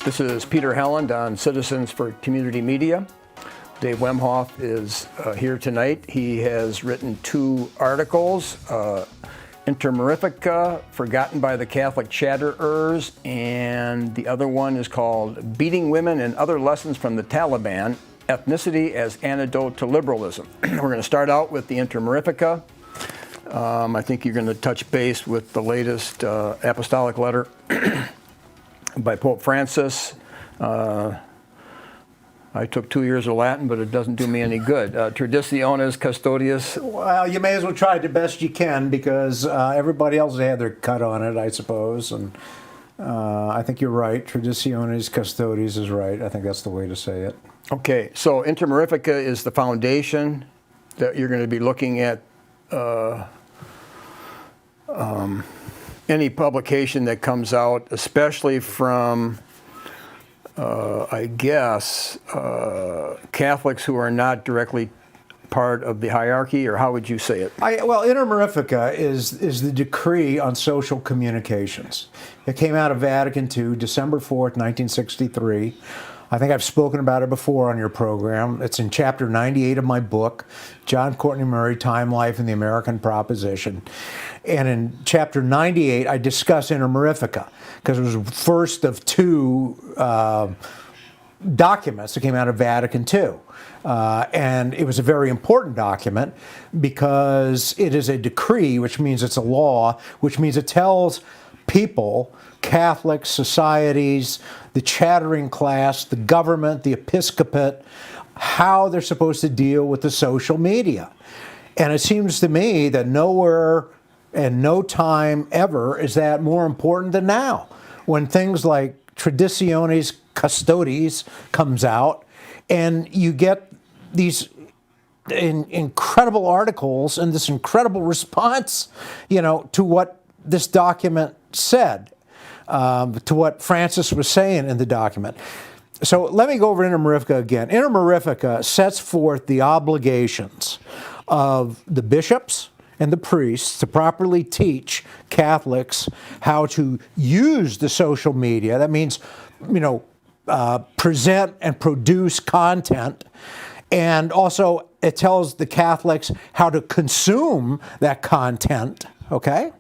This is Peter Helland on Citizens for Community Media. Dave Wemhoff is here tonight. He has written 2 articles, Mirifica, Forgotten by the Catholic Chatterers, and the other one is called Beating Women and Other Lessons from the Taliban, Ethnicity as Antidote to Liberalism. We're going to start out with the Mirifica. I think you're going to touch base with the latest apostolic letter by Pope Francis. I took 2 years of Latin, but it doesn't do me any good. Traditionis Custodius. Well, you may as well try the best you can because everybody else had their cut on it, I suppose. And I think you're right. Traditionis Custodiis is right. I think that's the way to say it. Okay, so Mirifica is the foundation that you're going to be looking at. Any publication that comes out, especially from, I guess, Catholics who are not directly part of the hierarchy, or how would you say it? Well, Mirifica is the decree on social communications. It came out of Vatican II, December 4th, 1963. I think I've spoken about it before on your program. It's in chapter 98 of my book, John Courtney Murray, Time, Life, and the American Proposition. And in chapter 98, I discuss Mirifica because it was the first of 2 documents that came out of Vatican II. And it was a very important document because it is a decree, which means it's a law, which means it tells people, Catholics, societies, the chattering class, the government, the episcopate, how they're supposed to deal with the social media. And it seems to me that nowhere and no time ever is that more important than now, when things like Traditionis Custodiis comes out and you get these incredible articles and this incredible response, to what this document said. To what Francis was saying in the document. So let me go over Mirifica again. Mirifica sets forth the obligations of the bishops and the priests to properly teach Catholics how to use the social media. That means, present and produce content. And also it tells the Catholics how to consume that content. Okay?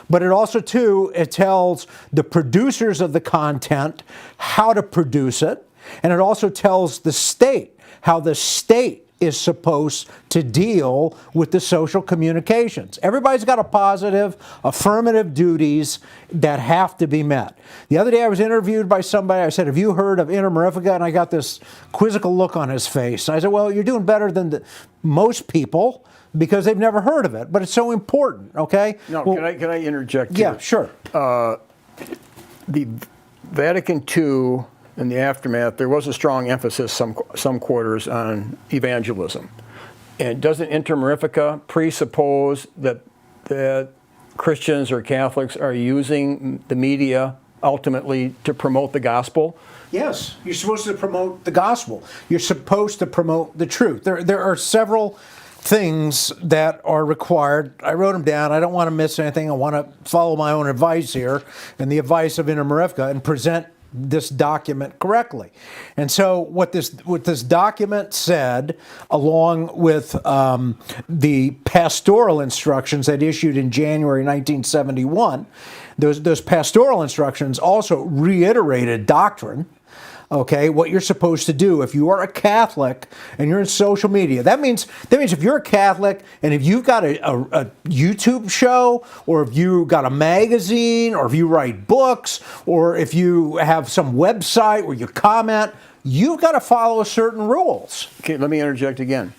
But it also, too, it tells the producers of the content how to produce it. And it also tells the state how the state is supposed to deal with the social communications. Everybody's got a positive, affirmative duties that have to be met. The other day I was interviewed by somebody. I said, have you heard of Mirifica? And I got this quizzical look on his face. And I said, well, you're doing better than most people, because they've never heard of it, but it's so important, okay? No, well, can I interject here? Yeah, sure. The Vatican II, in the aftermath, there was a strong emphasis some quarters on evangelism. And doesn't Mirifica presuppose that Christians or Catholics are using the media ultimately to promote the gospel? Yes, you're supposed to promote the gospel. You're supposed to promote the truth. There are several things that are required. I wrote them down. I don't want to miss anything. I want to follow my own advice here and the advice of Mirifica and present this document correctly. And so what this document said, along with the pastoral instructions that issued in January 1971, those pastoral instructions also reiterated doctrine. Okay, what you're supposed to do if you are a Catholic and you're in social media. That means if you're a Catholic and if you've got a YouTube show, or if you got a magazine, or if you write books, or if you have some website where you comment, you've got to follow certain rules. Okay, let me interject again.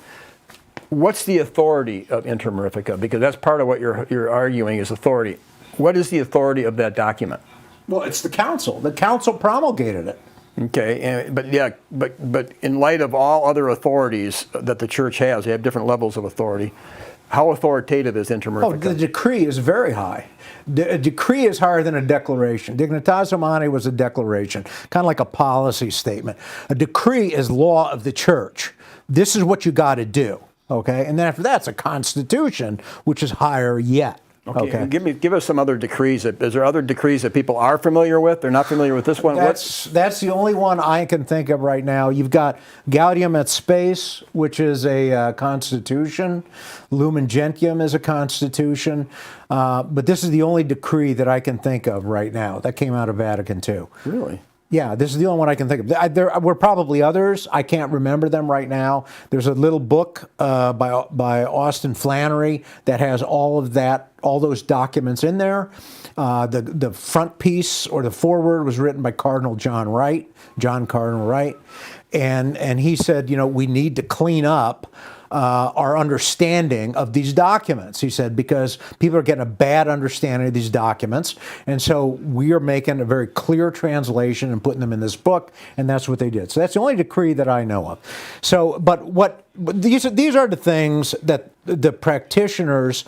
What's the authority of Mirifica? Because that's part of what you're arguing is authority. What is the authority of that document? Well, it's the council. The council promulgated it. Okay, but in light of all other authorities that the church has, they have different levels of authority. How authoritative is Mirifica? Oh, the decree is very high. A decree is higher than a declaration. Dignitas Humanae was a declaration, kind of like a policy statement. A decree is law of the church. This is what you got to do, okay? And then after that, it's a constitution, which is higher yet. Okay. Give us some other decrees. Is there other decrees that people are familiar with? They're not familiar with this one? That's the only one I can think of right now. You've got Gaudium et Spes, which is a constitution. Lumen Gentium is a constitution. But this is the only decree that I can think of right now that came out of Vatican II. Really? Yeah, this is the only one I can think of. There were probably others. I can't remember them right now. There's a little book by Austin Flannery that has all those documents in there. The front piece or the foreword was written by Cardinal John Cardinal Wright, and he said, we need to clean up our understanding of these documents. He said, because people are getting a bad understanding of these documents, and so we are making a very clear translation and putting them in this book, and that's what they did. So that's the only decree that I know of. So, but these are the things that the practitioners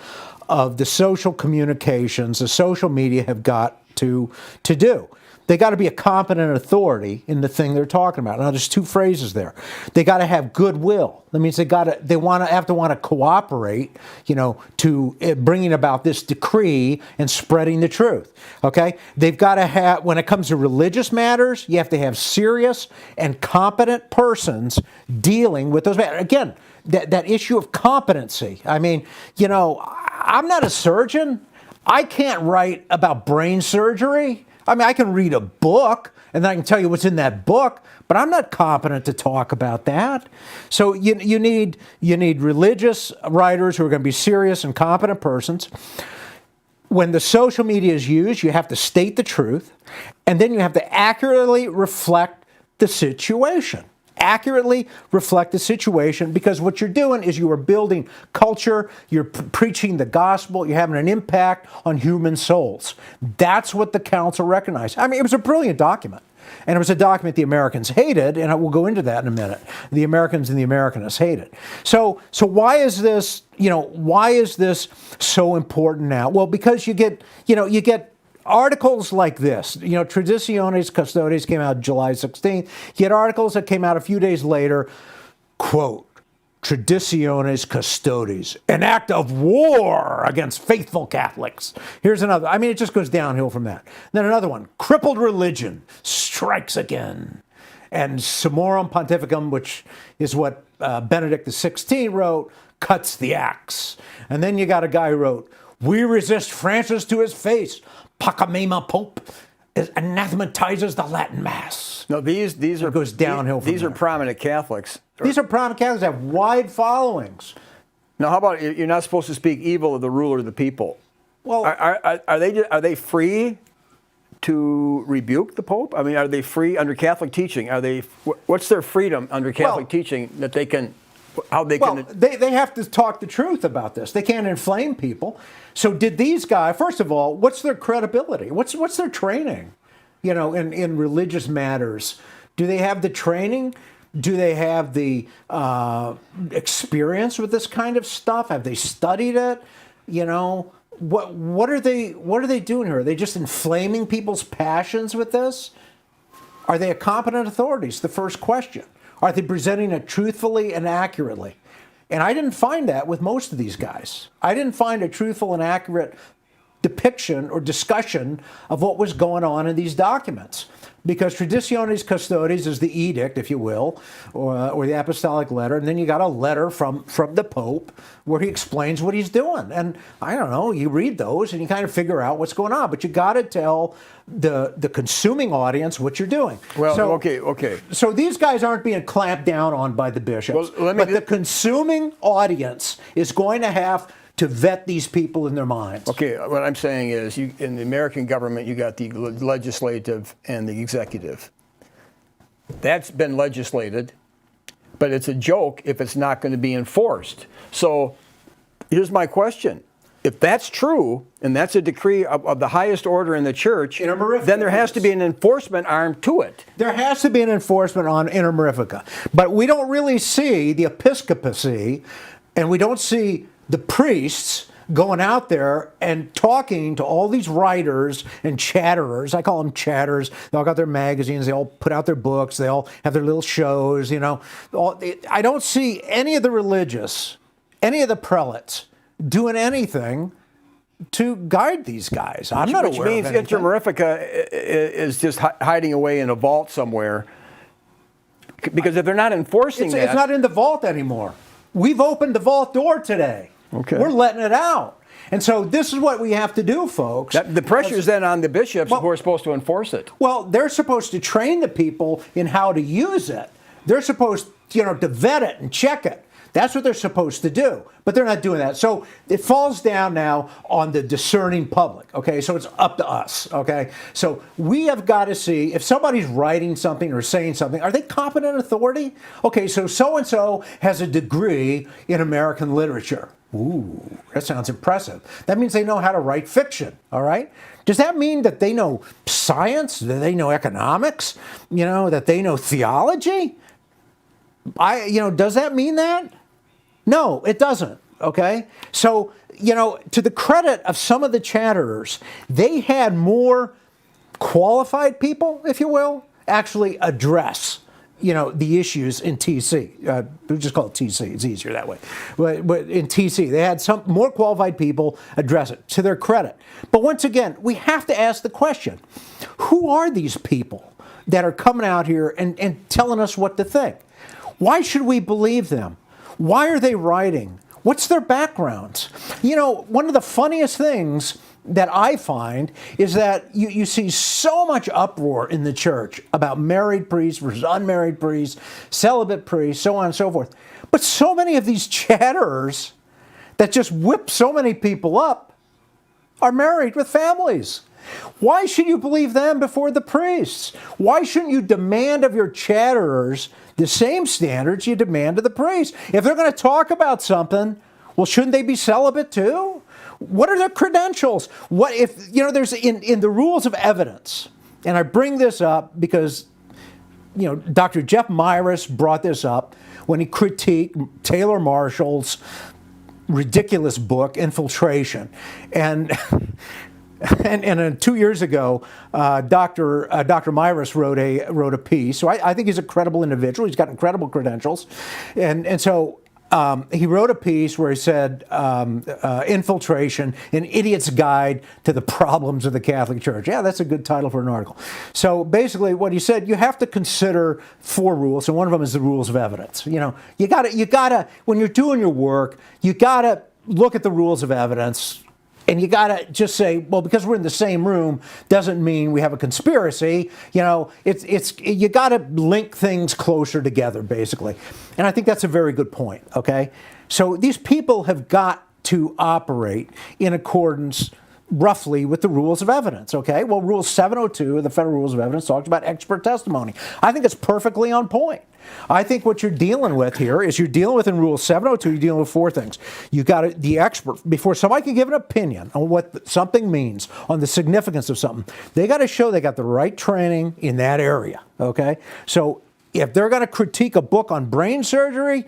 of the social communications, the social media have got to do. They got to be a competent authority in the thing they're talking about. Now, there's two phrases there. They got to have goodwill. That means they have to want to cooperate, to bringing about this decree and spreading the truth. Okay, they've got to have. When it comes to religious matters, you have to have serious and competent persons dealing with those matters. Again, that issue of competency. I mean, I'm not a surgeon. I can't write about brain surgery. I mean, I can read a book, and then I can tell you what's in that book, but I'm not competent to talk about that. So you need religious writers who are going to be serious and competent persons. When the social media is used, you have to state the truth, and then you have to accurately reflect the situation. Because what you're doing is you are building culture, you're preaching the gospel, you're having an impact on human souls. That's what the council recognized. I mean, it was a brilliant document. And it was a document the Americans hated, and we'll go into that in a minute. The Americans and the Americanists hated. So why is this so important now? Well, because you get articles like this, Traditiones Custodes came out July 16th. You had articles that came out a few days later, quote, Traditiones Custodes, an act of war against faithful Catholics. Here's another. I mean, it just goes downhill from that. Then another one, crippled religion strikes again. And Summorum Pontificum, which is what Benedict XVI wrote, cuts the axe. And then you got a guy who wrote, we resist Francis to his face. Pacamama Pope anathematizes the Latin Mass. No, these are it goes downhill. These are prominent Catholics. These are prominent Catholics that have wide followings. Now, how about you're not supposed to speak evil of the ruler of the people? Well, are they free to rebuke the Pope? I mean, are they free under Catholic teaching? What's their freedom under Catholic teaching that they can? They have to talk the truth about this. They can't inflame people. So did these guys, first of all, what's their credibility? What's their training, in religious matters? Do they have the training? Do they have the experience with this kind of stuff? Have they studied it? What are they doing here? Are they just inflaming people's passions with this? Are they a competent authority? It's the first question. Are they presenting it truthfully and accurately? And I didn't find that with most of these guys. I didn't find a truthful and accurate depiction or discussion of what was going on in these documents. Because Traditiones Custodes is the edict, if you will, or the apostolic letter, and then you got a letter from the Pope where he explains what he's doing. And I don't know, you read those and you kind of figure out what's going on, but you got to tell the consuming audience what you're doing. Well, okay. So these guys aren't being clamped down on by the bishops, but the consuming audience is going to have to vet these people in their minds. Okay, what I'm saying is, in the American government, you got the legislative and the executive. That's been legislated, but it's a joke if it's not going to be enforced. So here's my question. If that's true, and that's a decree of the highest order in the church, then there has to be an enforcement arm to it. There has to be an enforcement on Mirifica. But we don't really see the episcopacy, and we don't see the priests going out there and talking to all these writers and chatterers. I call them chatters. They all got their magazines. They all put out their books. They all have their little shows, I don't see any of the religious, any of the prelates doing anything to guide these guys. I'm not Which aware means of anything. Mirifica is just hiding away in a vault somewhere. Because if they're not enforcing that... It's not in the vault anymore. We've opened the vault door today. Okay. We're letting it out. And so this is what we have to do, folks. The pressure is then on the bishops who are supposed to enforce it. Well, they're supposed to train the people in how to use it. They're supposed, to vet it and check it. That's what they're supposed to do, but they're not doing that. So it falls down now on the discerning public, okay? So it's up to us, okay? So we have got to see if somebody's writing something or saying something, are they competent authority? Okay, so so-and-so has a degree in American literature. Ooh, that sounds impressive. That means they know how to write fiction, all right? Does that mean that they know science, that they know economics, that they know theology? Does that mean that? No, it doesn't, okay? So, to the credit of some of the chatterers, they had more qualified people, if you will, actually address, the issues in TC. We just call it TC, it's easier that way. But in TC, they had some more qualified people address it, to their credit. But once again, we have to ask the question, who are these people that are coming out here and telling us what to think? Why should we believe them? Why are they writing? What's their backgrounds? One of the funniest things that I find is that you see so much uproar in the church about married priests versus unmarried priests, celibate priests, so on and so forth. But so many of these chatterers that just whip so many people up are married with families. Why should you believe them before the priests? Why shouldn't you demand of your chatterers the same standards you demand of the priests? If they're going to talk about something, well, shouldn't they be celibate too? What are their credentials? What if, there's in the rules of evidence, and I bring this up because, Dr. Jeff Myris brought this up when he critiqued Taylor Marshall's ridiculous book, Infiltration. And 2 years ago, Dr. Myris wrote a piece. So I think he's a credible individual. He's got incredible credentials, and so he wrote a piece where he said, "Infiltration: An Idiot's Guide to the Problems of the Catholic Church." Yeah, that's a good title for an article. So basically, what he said, you have to consider 4 rules, and one of them is the rules of evidence. You gotta when you're doing your work, you gotta look at the rules of evidence. And you got to just say, well, because we're in the same room doesn't mean we have a conspiracy. It's you got to link things closer together, basically. And I think that's a very good point, okay? So these people have got to operate in accordance roughly with the rules of evidence, okay? Well, Rule 702 of the Federal Rules of Evidence talks about expert testimony. I think it's perfectly on point. I think what you're dealing with here is in Rule 702, you're dealing with 4 things. You got the expert, before somebody can give an opinion on what something means, on the significance of something, they got to show they got the right training in that area, okay? So if they're going to critique a book on brain surgery,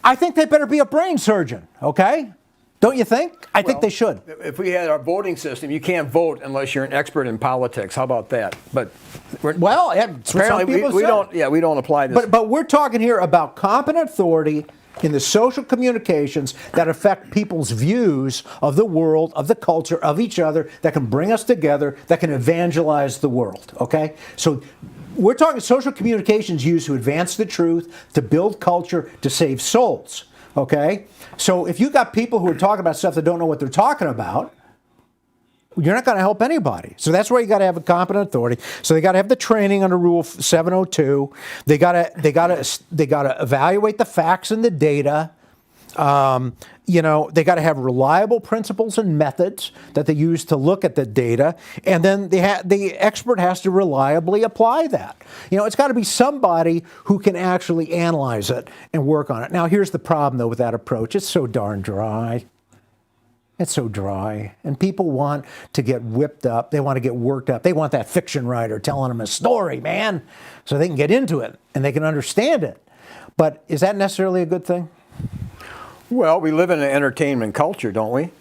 I think they better be a brain surgeon, okay? Don't you think? I think they should. If we had our voting system, you can't vote unless you're an expert in politics. How about that? But apparently we don't apply this. But we're talking here about competent authority in the social communications that affect people's views of the world, of the culture, of each other, that can bring us together, that can evangelize the world, okay? So we're talking social communications used to advance the truth, to build culture, to save souls. Okay? So if you got people who are talking about stuff that don't know what they're talking about, you're not going to help anybody. So that's where you got to have a competent authority. So they got to have the training under Rule 702. They got to evaluate the facts and the data. They got to have reliable principles and methods that they use to look at the data, and then the expert has to reliably apply that. It's got to be somebody who can actually analyze it and work on it. Now, here's the problem, though, with that approach. It's so darn dry. It's so dry, and people want to get whipped up. They want to get worked up. They want that fiction writer telling them a story, man, so they can get into it and they can understand it. But is that necessarily a good thing? Well, we live in an entertainment culture, don't we?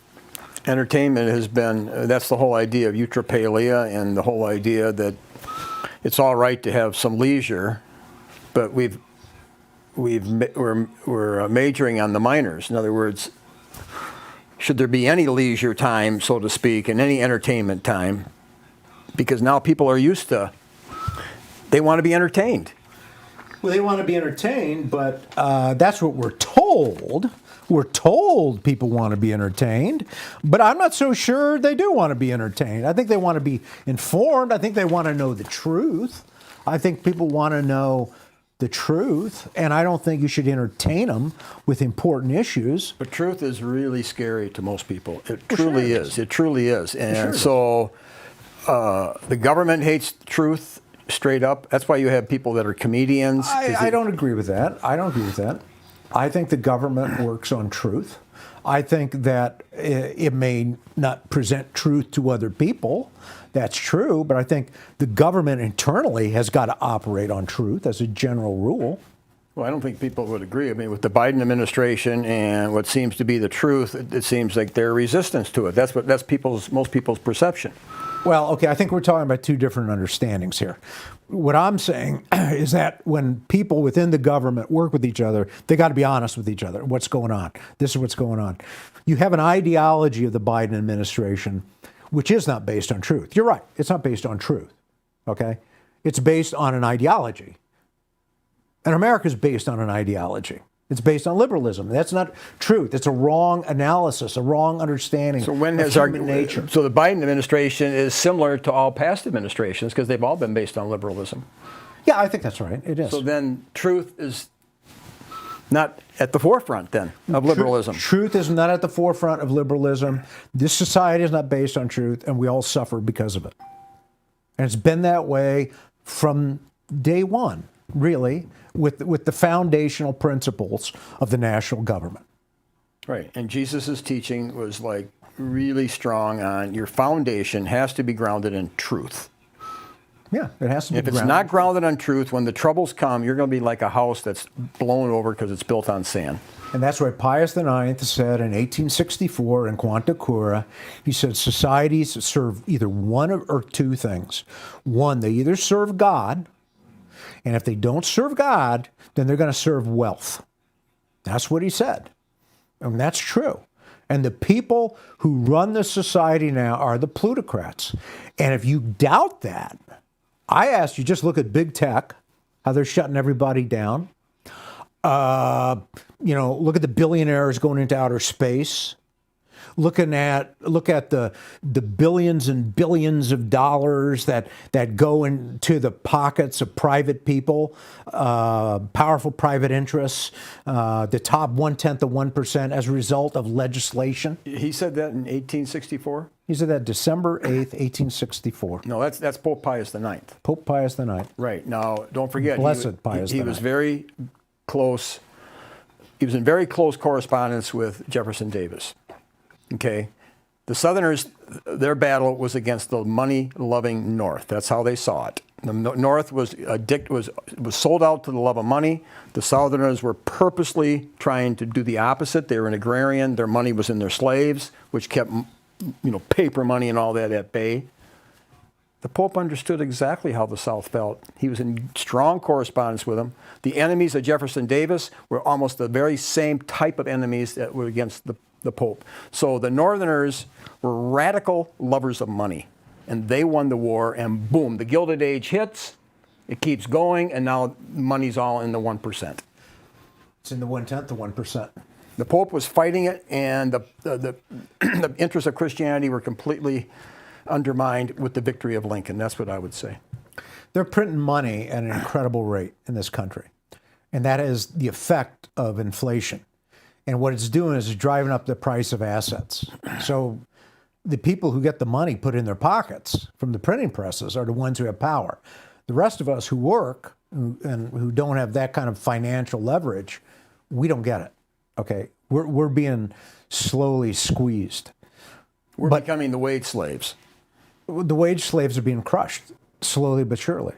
Entertainment has been, that's the whole idea of eutrapelia and the whole idea that it's all right to have some leisure, but we're majoring on the minors. In other words, should there be any leisure time, so to speak, and any entertainment time, because now people are used to, they want to be entertained. Well, they want to be entertained, but that's what we're told. We're told people want to be entertained, but I'm not so sure they do want to be entertained. I think they want to be informed. I think they want to know the truth. I think people want to know the truth, and I don't think you should entertain them with important issues. But truth is really scary to most people. It truly sure is. It truly is. And sure so the government hates truth straight up. That's why you have people that are comedians. I don't agree with that. I don't agree with that. I think the government works on truth. I think that it may not present truth to other people. That's true, but I think the government internally has got to operate on truth as a general rule. Well, I don't think people would agree. I mean, with the Biden administration and what seems to be the truth, it seems like there's resistance to it. That's most people's perception. Well, okay, I think we're talking about two different understandings here. What I'm saying is that when people within the government work with each other, they got to be honest with each other. What's going on? This is what's going on. You have an ideology of the Biden administration which is not based on truth. You're right. It's not based on truth. Okay? It's based on an ideology. And America's based on an ideology. It's based on liberalism. That's not truth. It's a wrong analysis, a wrong understanding of human nature. So the Biden administration is similar to all past administrations because they've all been based on liberalism. Yeah, I think that's right. It is. So then truth is not at the forefront then of liberalism. Truth is not at the forefront of liberalism. This society is not based on truth, and we all suffer because of it. And it's been that way from day one, really, with the foundational principles of the national government. Right. And Jesus' teaching was like really strong on your foundation has to be grounded in truth. Yeah, it has to be grounded. If it's not grounded on truth, when the troubles come, you're going to be like a house that's blown over because it's built on sand. And that's why Pius IX said in 1864 in Quanta Cura, he said societies serve either one or two things. One, they either serve God, and if they don't serve God, then they're going to serve wealth. That's what he said. And that's true. And the people who run the society now are the plutocrats. And if you doubt that, I asked you, just look at big tech, how they're shutting everybody down. Look at the billionaires going into outer space. Look at the billions and billions of dollars that go into the pockets of private people, powerful private interests, the top 1/10 of 1% as a result of legislation. He said that in 1864? He said that December 8th, 1864. No, that's Pope Pius IX. Pope Pius IX. Right. Now, don't forget, Blessed Pius he IX. was very close. He was in very close correspondence with Jefferson Davis. Okay, the Southerners, their battle was against the money-loving North. That's how they saw it. The North was sold out to the love of money. The Southerners were purposely trying to do the opposite. They were an agrarian. Their money was in their slaves, which kept, paper money and all that at bay. The Pope understood exactly how the South felt. He was in strong correspondence with them. The enemies of Jefferson Davis were almost the very same type of enemies that were against the Pope. So the Northerners were radical lovers of money, and they won the war, and boom, the Gilded Age hits, it keeps going, and now money's all in the 1%. It's in the 1/10 of 1%. The Pope was fighting it, and the interests of Christianity were completely undermined with the victory of Lincoln. That's what I would say. They're printing money at an incredible rate in this country, and that is the effect of inflation. And what it's doing is it's driving up the price of assets. So the people who get the money put in their pockets from the printing presses are the ones who have power. The rest of us who work and who don't have that kind of financial leverage, we don't get it. Okay, we're being slowly squeezed. We're becoming the wage slaves. The wage slaves are being crushed slowly but surely.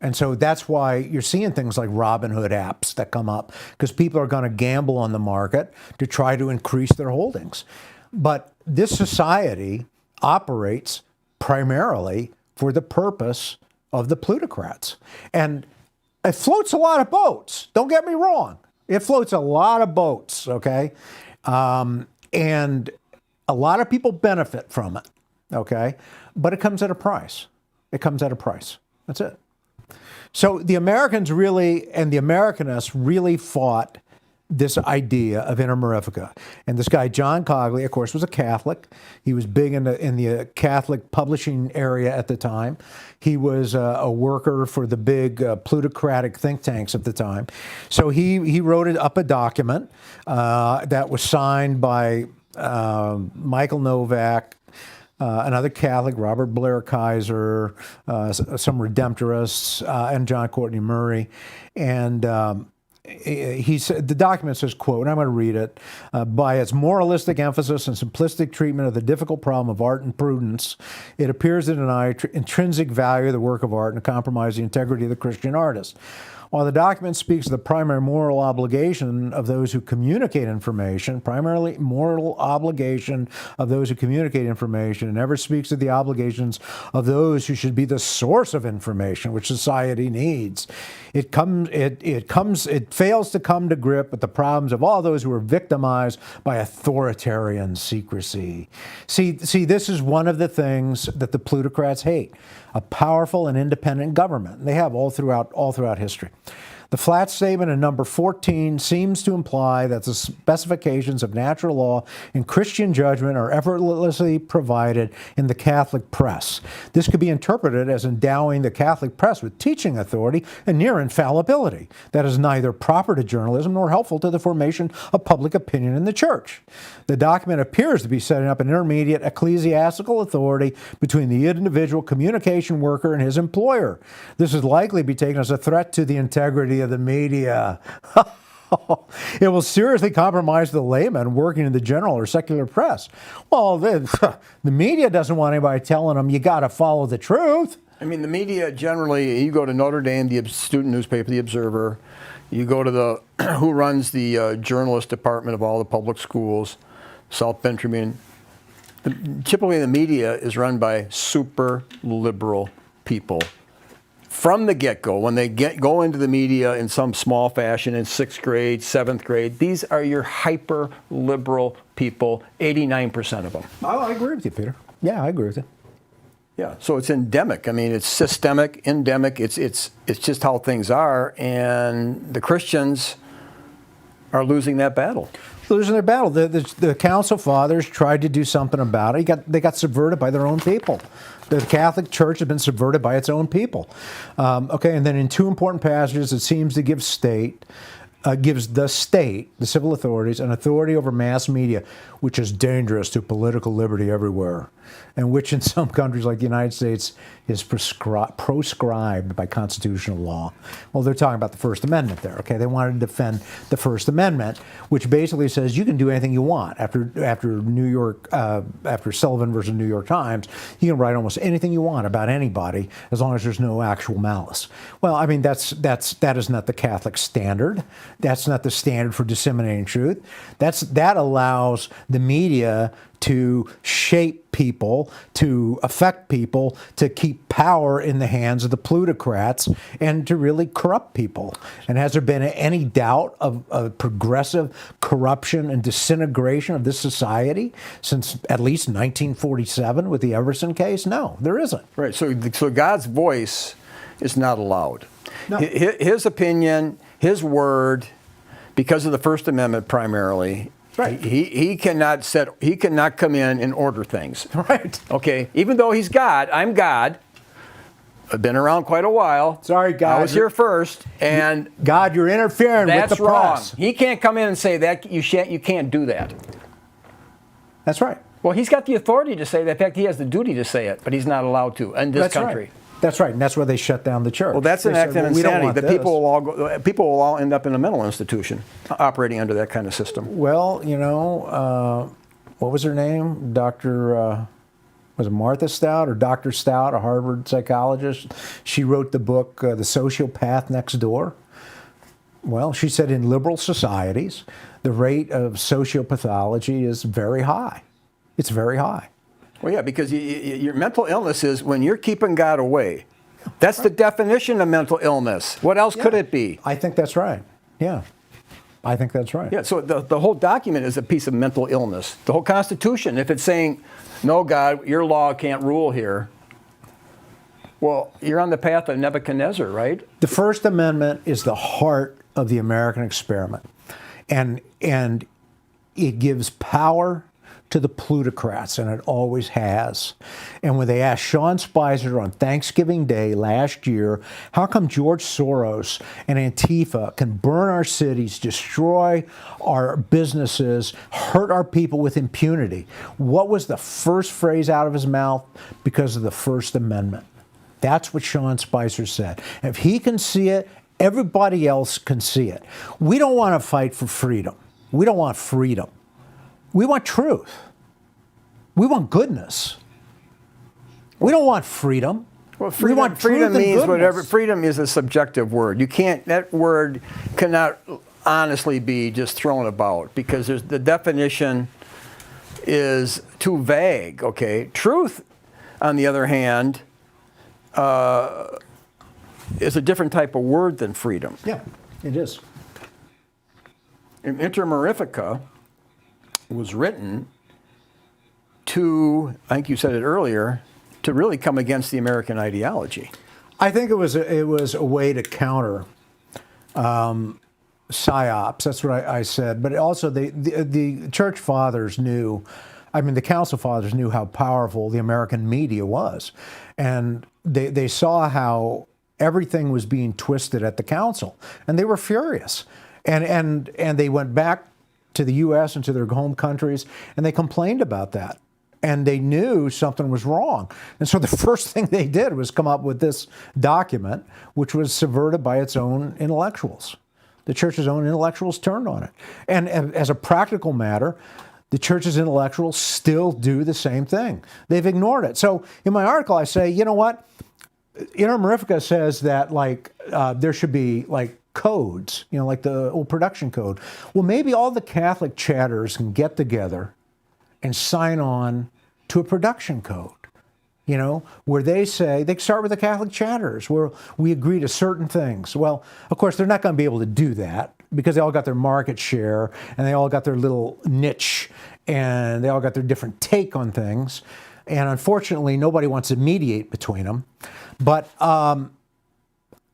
And so that's why you're seeing things like Robinhood apps that come up, because people are going to gamble on the market to try to increase their holdings. But this society operates primarily for the purpose of the plutocrats. And it floats a lot of boats. Don't get me wrong. It floats a lot of boats, okay? And a lot of people benefit from it, okay? But it comes at a price. It comes at a price. That's it. So the Americans really, and the Americanists really fought this idea of inter mirifica. And this guy, John Cogley, of course, was a Catholic. He was big in the Catholic publishing area at the time. He was a worker for the big plutocratic think tanks at the time. So he wrote up a document that was signed by Michael Novak, another Catholic, Robert Blair Kaiser, some Redemptorists, and John Courtney Murray. And he said, the document says, quote, and I'm going to read it, by its moralistic emphasis and simplistic treatment of the difficult problem of art and prudence, it appears to deny intrinsic value of the work of art and to compromise the integrity of the Christian artist. While the document speaks of the primary moral obligation of those who communicate information, primarily moral obligation of those who communicate information, it never speaks of the obligations of those who should be the source of information which society needs. It fails to come to grip with the problems of all those who are victimized by authoritarian secrecy. See, this is one of the things that the plutocrats hate. A powerful and independent government. They have all throughout history. The flat statement in number 14 seems to imply that the specifications of natural law and Christian judgment are effortlessly provided in the Catholic press. This could be interpreted as endowing the Catholic press with teaching authority and near infallibility. That is neither proper to journalism nor helpful to the formation of public opinion in the church. The document appears to be setting up an intermediate ecclesiastical authority between the individual communication worker and his employer. This is likely to be taken as a threat to the integrity of the media. It will seriously compromise the layman working in the general or secular press. Well, the media doesn't want anybody telling them you got to follow the truth. I mean, the media generally, you go to Notre Dame, the student newspaper, The Observer, you go to the who runs the journalist department of all the public schools, South Bend Tribune. Typically the media is run by super liberal people. From the get-go, when they go into the media in some small fashion in 6th grade, 7th grade, these are your hyper-liberal people, 89% of them. Oh, I agree with you, Peter. Yeah, I agree with you. Yeah, so it's endemic. I mean, it's systemic, endemic. It's just how things are, and the Christians are losing that battle. Losing their battle. The Council Fathers tried to do something about it. They got subverted by their own people. The Catholic Church has been subverted by its own people. Okay, and then in two important passages, it seems to give gives the state, the civil authorities, an authority over mass media, which is dangerous to political liberty everywhere, and which in some countries like the United States is proscribed by constitutional law. Well, they're talking about the First Amendment there, okay? They wanted to defend the First Amendment, which basically says you can do anything you want. After Sullivan versus New York Times, you can write almost anything you want about anybody as long as there's no actual malice. Well, I mean, that is not the Catholic standard. That's not the standard for disseminating truth. That allows the media to shape people, to affect people, to keep power in the hands of the plutocrats, and to really corrupt people. And has there been any doubt of progressive corruption and disintegration of this society since at least 1947 with the Everson case? No, there isn't. Right, so God's voice is not allowed. No. His opinion, his word, because of the First Amendment primarily, right. He cannot come in and order things. Right. Okay. Even though he's God, I'm God. I've been around quite a while. Sorry, God. I was here first, and God, you're interfering with the press. That's wrong. He can't come in and say that you can't do that. That's right. Well, he's got the authority to say that. In fact, he has the duty to say it, but he's not allowed to in this country. Right. That's right, and that's why they shut down the church. Well, that's an act of insanity. People will all end up in a mental institution operating under that kind of system. Well, you know, what was her name? Was it Martha Stout or Dr. Stout, a Harvard psychologist? She wrote the book, The Sociopath Next Door. Well, she said in liberal societies, the rate of sociopathology is very high. It's very high. Well, yeah, because your mental illness is when you're keeping God away. That's the definition of mental illness. What else could it be? I think that's right. Yeah. I think that's right. Yeah, so the whole document is a piece of mental illness. The whole Constitution, if it's saying, no, God, your law can't rule here, well, you're on the path of Nebuchadnezzar, right? The First Amendment is the heart of the American experiment. And it gives power to the plutocrats, and it always has. And when they asked Sean Spicer on Thanksgiving Day last year, how come George Soros and Antifa can burn our cities, destroy our businesses, hurt our people with impunity? What was the first phrase out of his mouth? Because of the First Amendment. That's what Sean Spicer said. If he can see it, everybody else can see it. We don't want to fight for freedom. We don't want freedom. We want truth. We want goodness. We don't want freedom. Well, freedom, we want freedom truth and means goodness. whatever. Freedom is a subjective word. You can't. That word cannot honestly be just thrown about because the definition is too vague. Okay. Truth, on the other hand, is a different type of word than freedom. Yeah, it is. Inter Mirifica was written to, I think you said it earlier, to really come against the American ideology. I think it was a way to counter psyops. That's what I said. But also the church fathers knew, I mean, the council fathers knew how powerful the American media was. And they saw how everything was being twisted at the council. And they were furious. And they went back to the U.S. and to their home countries, and they complained about that. And they knew something was wrong. And so the first thing they did was come up with this document, which was subverted by its own intellectuals. The church's own intellectuals turned on it. And as a practical matter, the church's intellectuals still do the same thing. They've ignored it. So in my article, I say, you know what? Inter Mirifica says that there should be codes, like the old production code. Well, maybe all the Catholic chatters can get together and sign on to a production code, where they say, they start with the Catholic chatters, where we agree to certain things. Well, of course, they're not going to be able to do that because they all got their market share and they all got their little niche and they all got their different take on things. And unfortunately, nobody wants to mediate between them. But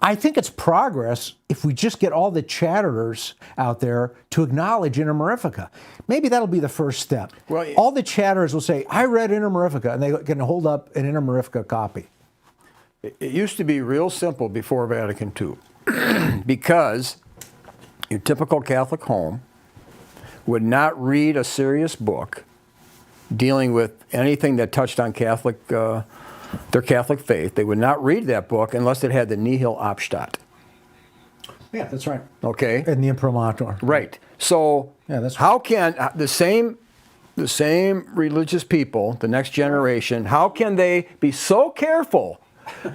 I think it's progress if we just get all the chatterers out there to acknowledge Inter Mirifica. Maybe that'll be the first step. Well, all the chatterers will say, I read Inter Mirifica, and they can hold up an Inter Mirifica copy. It used to be real simple before Vatican II because your typical Catholic home would not read a serious book dealing with anything that touched on their Catholic faith. They would not read that book unless it had the nihil obstat. Yeah, that's right. Okay. And the imprimatur. Right. So yeah, that's how can the same religious people, the next generation, how can they be so careful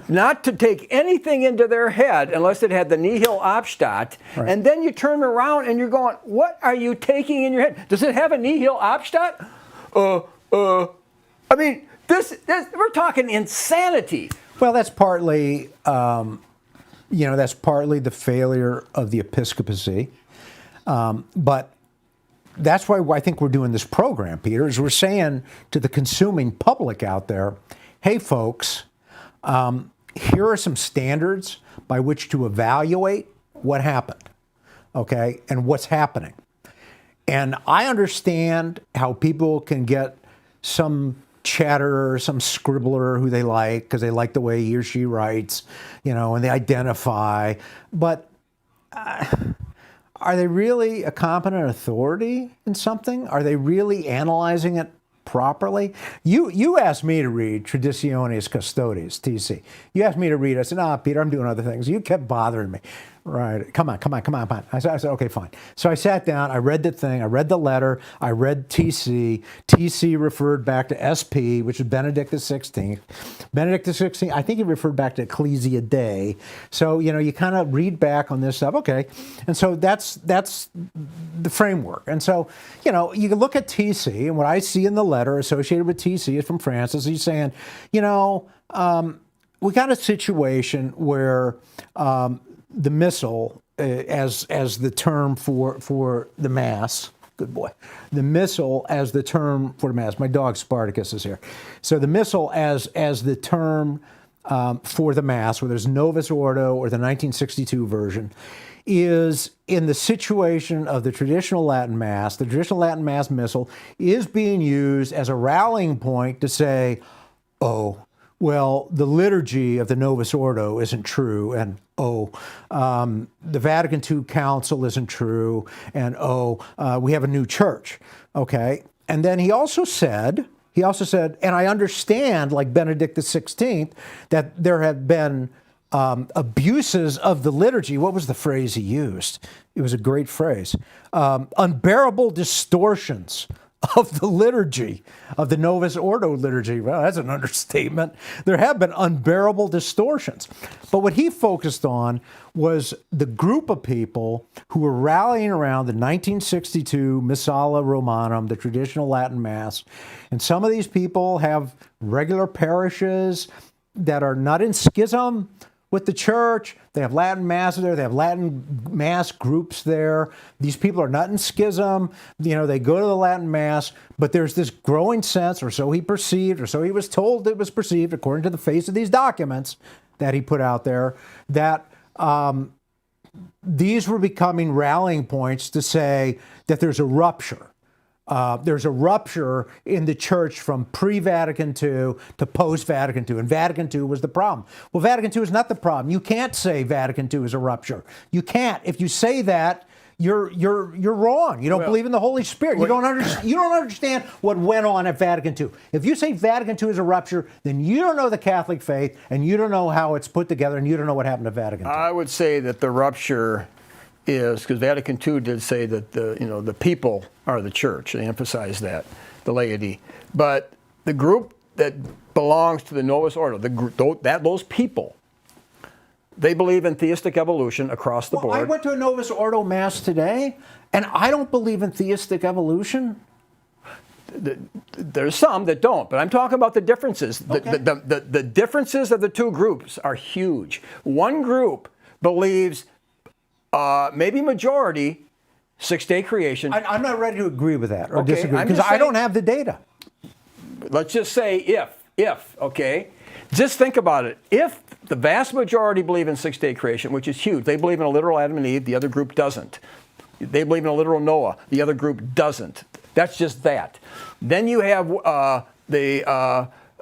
not to take anything into their head unless it had the nihil obstat, right. And then you turn around and you're going, what are you taking in your head? Does it have a nihil obstat? I mean, this we're talking insanity. Well, that's partly, that's partly the failure of the episcopacy. But that's why I think we're doing this program, Peter, is we're saying to the consuming public out there, hey, folks, here are some standards by which to evaluate what happened, okay, and what's happening. And I understand how people can get some chatterer, some scribbler who they like because they like the way he or she writes, and they identify. But are they really a competent authority in something? Are they really analyzing it properly? You asked me to read Traditionis Custodes, TC. You asked me to read it. I said, Peter, I'm doing other things. You kept bothering me. Right. Come on. I said, okay, fine. So I sat down, I read the thing, I read the letter, I read TC. TC referred back to SP, which is Benedict XVI. Benedict XVI, I think he referred back to Ecclesia Dei. So, you kind of read back on this stuff. Okay. And so that's the framework. And so, you can look at TC, and what I see in the letter associated with TC is from Francis. He's saying, we got a situation where the missal as the term for the Mass. Good boy. The Missal as the term for the Mass. My dog Spartacus is here. So the Missal as the term for the Mass, whether it's Novus Ordo or the 1962 version, is in the situation of the traditional Latin Mass. The traditional Latin Mass Missal is being used as a rallying point to say, oh, well, the liturgy of the Novus Ordo isn't true, and the Vatican II Council isn't true, and we have a new church, okay? And then he also said, and I understand, like Benedict XVI, that there have been abuses of the liturgy. What was the phrase he used? It was a great phrase. Unbearable distortions of the liturgy, of the Novus Ordo liturgy. Well, that's an understatement. There have been unbearable distortions. But what he focused on was the group of people who were rallying around the 1962 Missala Romanum, the traditional Latin Mass. And some of these people have regular parishes that are not in schism with the church. They have Latin Mass there. They have Latin Mass groups there. These people are not in schism. You know, they go to the Latin Mass, but there's this growing sense, or so he perceived, or so he was told it was perceived, according to the face of these documents that he put out there, that these were becoming rallying points to say that there's a rupture. There's a rupture in the church from pre-Vatican II to post-Vatican II, and Vatican II was the problem. Well, Vatican II is not the problem. You can't say Vatican II is a rupture. You can't. If you say that, you're wrong. You don't believe in the Holy Spirit. You don't understand what went on at Vatican II. If you say Vatican II is a rupture, then you don't know the Catholic faith, and you don't know how it's put together, and you don't know what happened to Vatican II. I would say that the rupture is, because Vatican II did say that the people are the church. They emphasize that, the laity. But the group that belongs to the Novus Ordo, those people, they believe in theistic evolution across the board. I went to a Novus Ordo Mass today, and I don't believe in theistic evolution. There's some that don't, but I'm talking about the differences. Okay. The differences of the two groups are huge. One group believes, maybe majority, six-day creation. I'm not ready to agree with that or disagree, because I don't have the data. Let's just say if, okay? Just think about it. If the vast majority believe in six-day creation, which is huge, they believe in a literal Adam and Eve, the other group doesn't. They believe in a literal Noah, the other group doesn't. That's just that. Then you have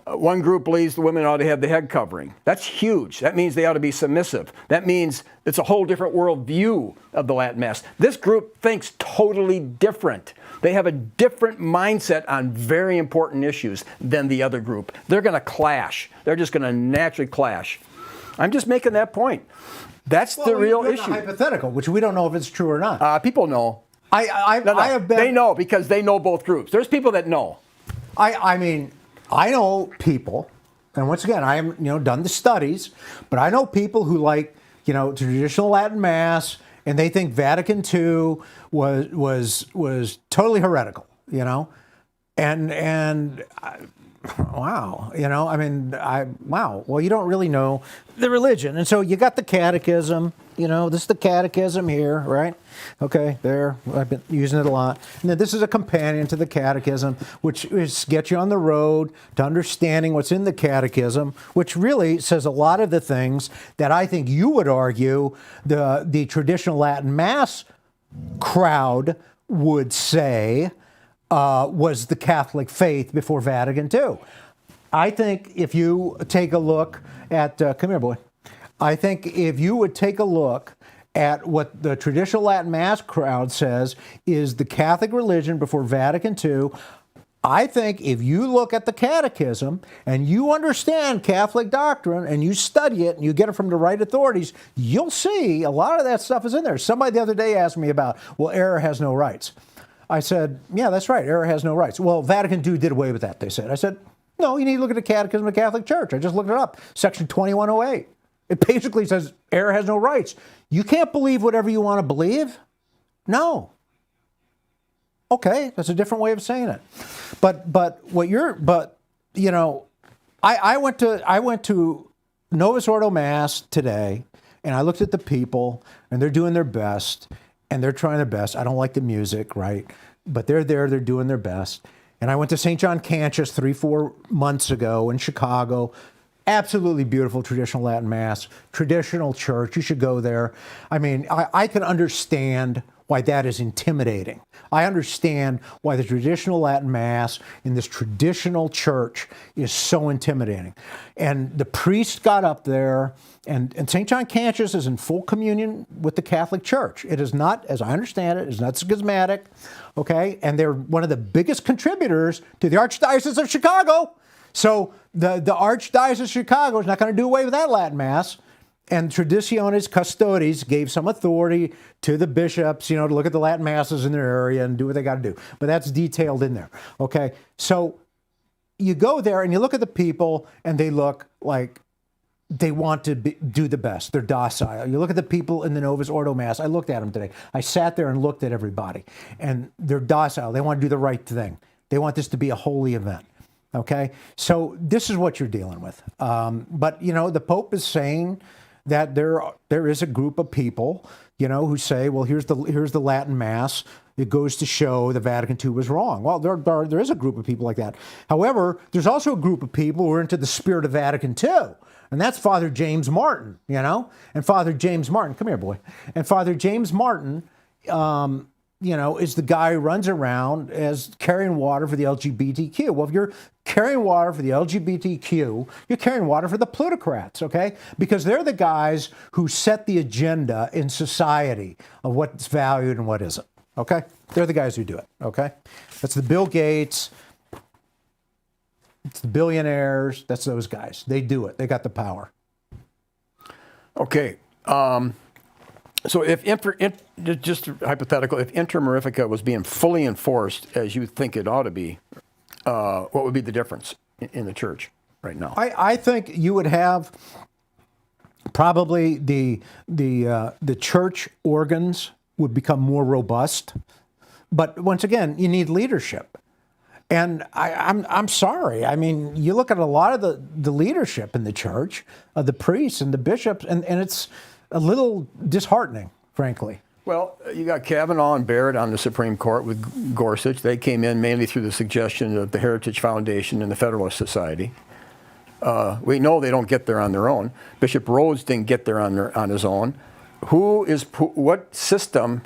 one group believes the women ought to have the head covering. That's huge. That means they ought to be submissive. That means it's a whole different world view of the Latin Mass. This group thinks totally different. They have a different mindset on very important issues than the other group. They're going to clash. They're just going to naturally clash. I'm just making that point. That's the real issue. Hypothetical, which we don't know if it's true or not. People know. I have been. They know because they know both groups. There's people that know. I mean, I know people, and once again, I am done the studies, but I know people who like traditional Latin Mass, and they think Vatican II was totally heretical, and wow, wow. Well, you don't really know the religion, and so you got the catechism. This is the catechism here, right? Okay, there. I've been using it a lot. And then this is a companion to the catechism, which gets you on the road to understanding what's in the catechism, which really says a lot of the things that I think you would argue the traditional Latin Mass crowd would say was the Catholic faith before Vatican II. I think if you take a look at, come here, boy. I think if you would take a look at what the traditional Latin Mass crowd says is the Catholic religion before Vatican II, I think if you look at the catechism and you understand Catholic doctrine and you study it and you get it from the right authorities, you'll see a lot of that stuff is in there. Somebody the other day asked me about, well, error has no rights. I said, yeah, that's right, error has no rights. Well, Vatican II did away with that, they said. I said, no, you need to look at the Catechism of the Catholic Church. I just looked it up, section 2108. It basically says error has no rights. You can't believe whatever you want to believe? No. Okay, that's a different way of saying it. I went to Novus Ordo Mass today, and I looked at the people, and they're doing their best, and they're trying their best. I don't like the music, right? But they're there, they're doing their best. And I went to St. John Cantius 3-4 months ago in Chicago. Absolutely beautiful traditional Latin Mass, traditional church. You should go there. I mean, I can understand why that is intimidating. I understand why the traditional Latin Mass in this traditional church is so intimidating. And the priest got up there, and St. John Cantius is in full communion with the Catholic Church. It is not, as I understand it, is not schismatic, okay? And they're one of the biggest contributors to the Archdiocese of Chicago. So the Archdiocese of Chicago is not going to do away with that Latin Mass. And Traditionis Custodes gave some authority to the bishops, to look at the Latin Masses in their area and do what they got to do. But that's detailed in there, okay? So you go there and you look at the people, and they look like they want to do the best. They're docile. You look at the people in the Novus Ordo Mass. I looked at them today. I sat there and looked at everybody, and they're docile. They want to do the right thing. They want this to be a holy event. Okay, so this is what you're dealing with. But the Pope is saying that there is a group of people, who say, well, here's the Latin Mass. It goes to show the Vatican II was wrong. Well, there is a group of people like that. However, there's also a group of people who are into the spirit of Vatican II, and that's Father James Martin. And Father James Martin, come here, boy. And Father James Martin, is the guy who runs around as carrying water for the LGBTQ. Well, if you're carrying water for the LGBTQ, you're carrying water for the plutocrats, okay? Because they're the guys who set the agenda in society of what's valued and what isn't, okay? They're the guys who do it, okay? That's the Bill Gates, it's the billionaires, that's those guys. They do it. They got the power. Okay. So if just hypothetical, if Inter Mirifica was being fully enforced as you think it ought to be, what would be the difference in the church right now? I think you would have probably the church organs would become more robust, but once again, you need leadership. And I'm sorry. I mean, you look at a lot of the leadership in the church, the priests and the bishops, and it's a little disheartening, frankly. Well, you got Kavanaugh and Barrett on the Supreme Court with Gorsuch. They came in mainly through the suggestion of the Heritage Foundation and the Federalist Society. We know they don't get there on their own. Bishop Rhodes didn't get there on his own. What system?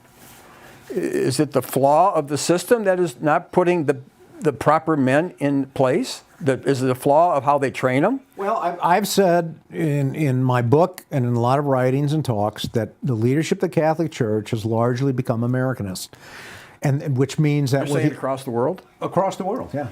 Is it the flaw of the system that is not putting the proper men in place? Is it a flaw of how they train them? Well, I've said in my book and in a lot of writings and talks that the leadership of the Catholic Church has largely become Americanist, and which means that You're saying across the world? Across the world, yeah.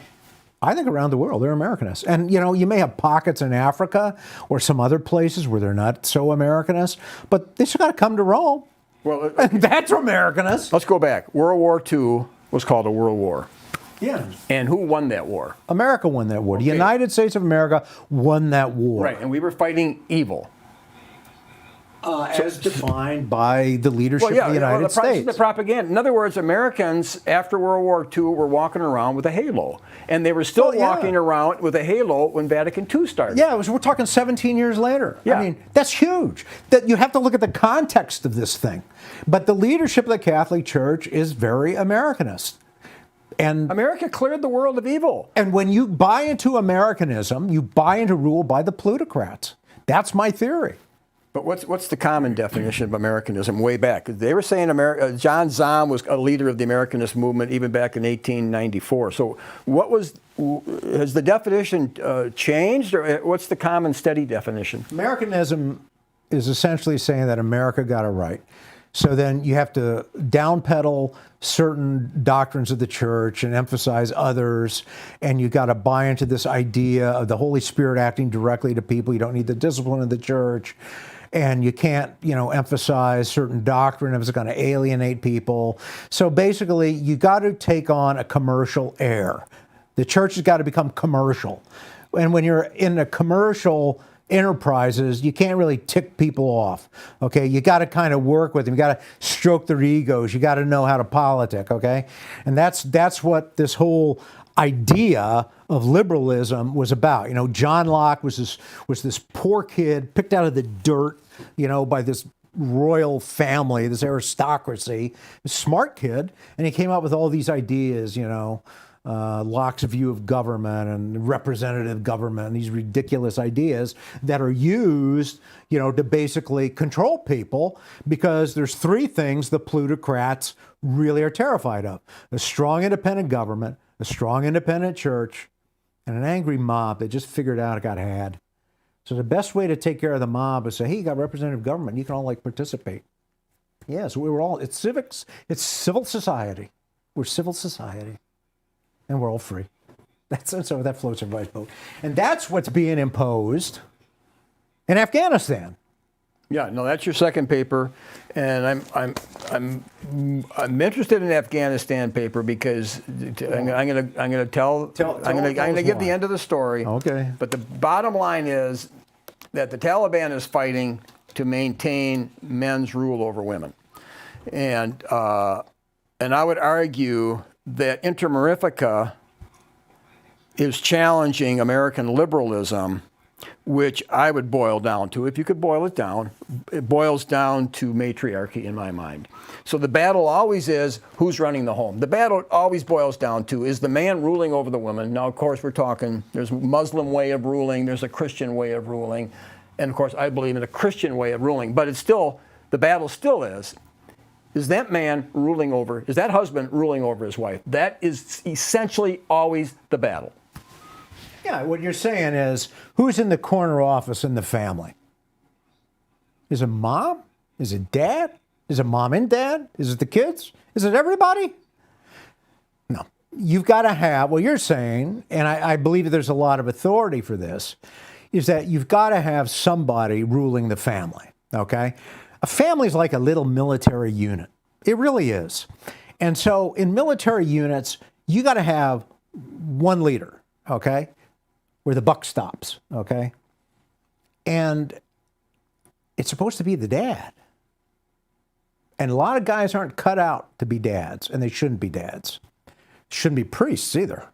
I think around the world they're Americanist, and you may have pockets in Africa or some other places where they're not so Americanist, but they still got to come to Rome. Well, and that's Americanist. Let's go back. World War II was called a world war. Yeah. And who won that war? America won that war. Okay. The United States of America won that war. Right, and we were fighting evil. As defined by the leadership of the United States. The propaganda. In other words, Americans after World War II were walking around with a halo. And they were still walking around with a halo when Vatican II started. Yeah, we're talking 17 years later. Yeah. I mean, that's huge. That you have to look at the context of this thing. But the leadership of the Catholic Church is very Americanist. And America cleared the world of evil. And when you buy into Americanism, you buy into rule by the plutocrats. That's my theory. But what's the common definition of Americanism way back? They were saying John Zahm was a leader of the Americanist movement even back in 1894. So has the definition changed, or what's the common steady definition? Americanism is essentially saying that America got it right. So then you have to downpedal certain doctrines of the church and emphasize others, and you got to buy into this idea of the Holy Spirit acting directly to people. You don't need the discipline of the church, and you can't, emphasize certain doctrine if it's going to alienate people. So basically, you got to take on a commercial air. The church has got to become commercial, and when you're in a commercial enterprises, you can't really tick people off. Okay, you got to kind of work with them. You got to stroke their egos. You got to know how to politic. Okay, and that's what this whole idea of liberalism was about. You know, John Locke was this poor kid picked out of the dirt, you know, by this royal family, this aristocracy, a smart kid, and he came up with all these ideas, you know, Locke's view of government and representative government, and these ridiculous ideas that are used, you know, to basically control people, because there's three things the plutocrats really are terrified of: a strong independent government, a strong independent church, and an angry mob that just figured out it got had. So the best way to take care of the mob is say, hey, you got representative government, you can all like participate. Yeah, so we were all, it's civics, it's civil society. We're civil society. And we're all free. So that floats everybody's boat. And that's what's being imposed in Afghanistan. Yeah, no, that's your second paper, and I'm interested in the Afghanistan paper because I'm gonna give the end of the story. Okay. But the bottom line is that the Taliban is fighting to maintain men's rule over women, and I would argue that Mirifica is challenging American liberalism, which I would boil down to, if you could boil it down, it boils down to matriarchy in my mind. So the battle always is who's running the home. The battle always boils down to, is the man ruling over the woman? Now, of course, we're talking, there's a Muslim way of ruling, there's a Christian way of ruling, and of course, I believe in a Christian way of ruling, but it's still, the battle still is that man ruling over, is that husband ruling over his wife? That is essentially always the battle. Yeah, what you're saying is, who's in the corner office in the family? Is it mom? Is it dad? Is it mom and dad? Is it the kids? Is it everybody? No. You've got to have, what you're saying, and I believe there's a lot of authority for this, is that you've got to have somebody ruling the family, okay? A family is like a little military unit. It really is. And so in military units, you got to have one leader, okay? Where the buck stops, okay? And it's supposed to be the dad. And a lot of guys aren't cut out to be dads, and they shouldn't be dads. Shouldn't be priests either.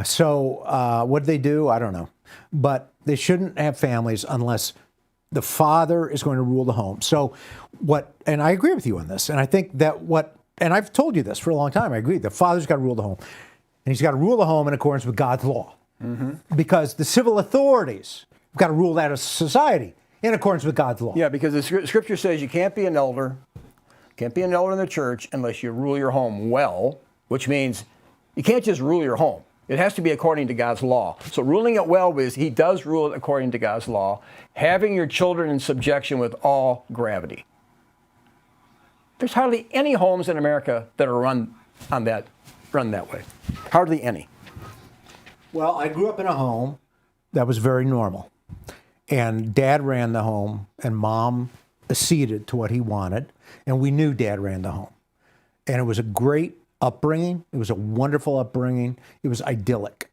So what they do, I don't know. But they shouldn't have families unless the father is going to rule the home. So what, and I agree with you on this, and I think that and I've told you this for a long time, I agree, the father's got to rule the home. And he's got to rule the home in accordance with God's law. Mm-hmm. Because the civil authorities have got to rule that as society in accordance with God's law. Yeah, because the scripture says you can't be an elder in the church unless you rule your home well, which means you can't just rule your home. It has to be according to God's law. So ruling it well is he does rule it according to God's law, having your children in subjection with all gravity. There's hardly any homes in America that are run that way. Hardly any. Well, I grew up in a home that was very normal. And Dad ran the home, and Mom acceded to what he wanted. And we knew Dad ran the home. And it was a great upbringing. It was a wonderful upbringing. It was idyllic.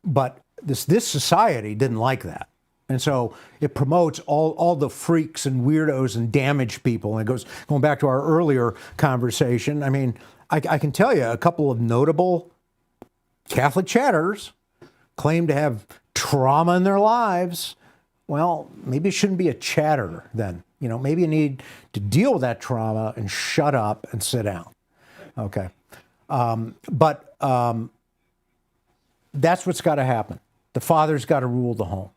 But this society didn't like that. And so it promotes all the freaks and weirdos and damaged people. And it goes, going back to our earlier conversation, I mean, I can tell you a couple of notable Catholic chatters claim to have trauma in their lives. Well, maybe it shouldn't be a chatter then. You know, maybe you need to deal with that trauma and shut up and sit down. Okay. But that's what's got to happen. The father's got to rule the home.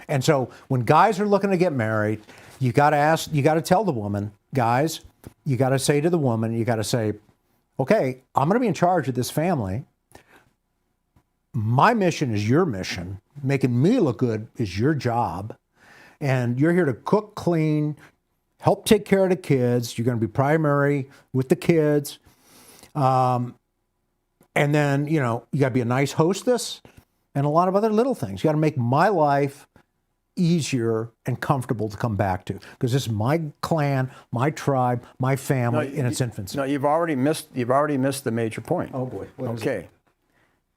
And so when guys are looking to get married, you got to tell the woman, guys, you got to say to the woman, you got to say, okay, I'm going to be in charge of this family. My mission is your mission. Making me look good is your job. And you're here to cook, clean, help take care of the kids. You're going to be primary with the kids. And then, you know, you got to be a nice hostess and a lot of other little things. You got to make my life easier and comfortable to come back to, because this is my clan, my tribe, my family in its infancy. No, you've already missed the major point. Oh boy. Okay.